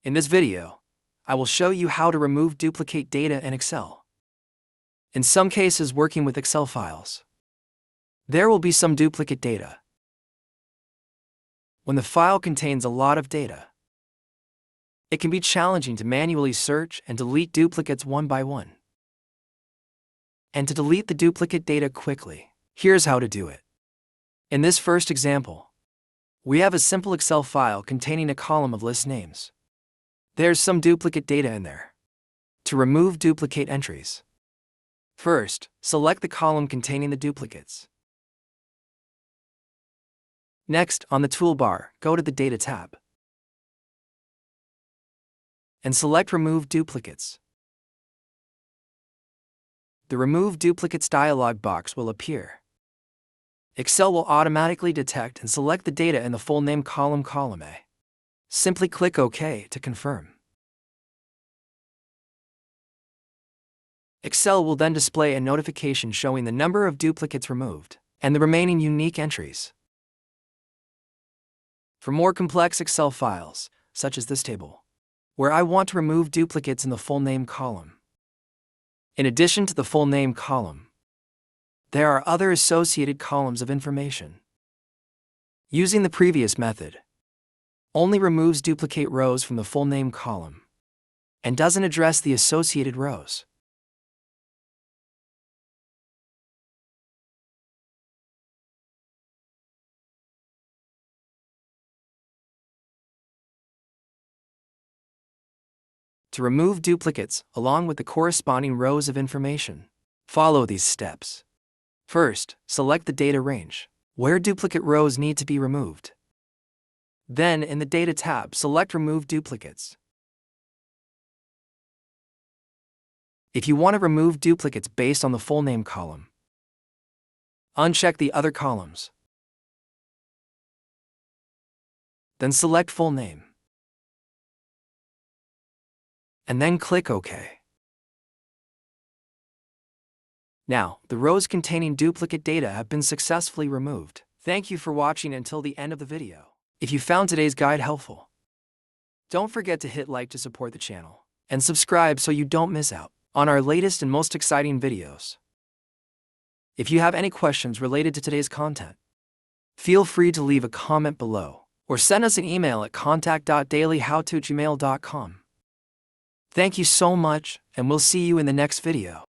In this video, I will show you how to remove duplicate data in Excel. In some cases working with Excel files, there will be some duplicate data. When the file contains a lot of data, it can be challenging to manually search and delete duplicates one by one. And to delete the duplicate data quickly, here's how to do it. In this first example, we have a simple Excel file containing a column of list names. There's some duplicate data in there. To remove duplicate entries, first, select the column containing the duplicates. Next, on the toolbar, go to the Data tab and select Remove Duplicates. The Remove Duplicates dialog box will appear. Excel will automatically detect and select the data in the full name column, column A. Simply click OK to confirm. Excel will then display a notification showing the number of duplicates removed and the remaining unique entries. For more complex Excel files, such as this table, where I want to remove duplicates in the full name column, in addition to the full name column, there are other associated columns of information. Using the previous method only removes duplicate rows from the full name column and doesn't address the associated rows. To remove duplicates along with the corresponding rows of information, follow these steps. First, select the data range, where duplicate rows need to be removed. Then, in the Data tab, select Remove Duplicates. If you want to remove duplicates based on the full name column, uncheck the other columns. Then select Full Name. And then click OK. Now, the rows containing duplicate data have been successfully removed. Thank you for watching until the end of the video. If you found today's guide helpful, don't forget to hit like to support the channel and subscribe so you don't miss out on our latest and most exciting videos. If you have any questions related to today's content, feel free to leave a comment below or send us an email at contact.dailyhowto@gmail.com. Thank you so much, and we'll see you in the next video.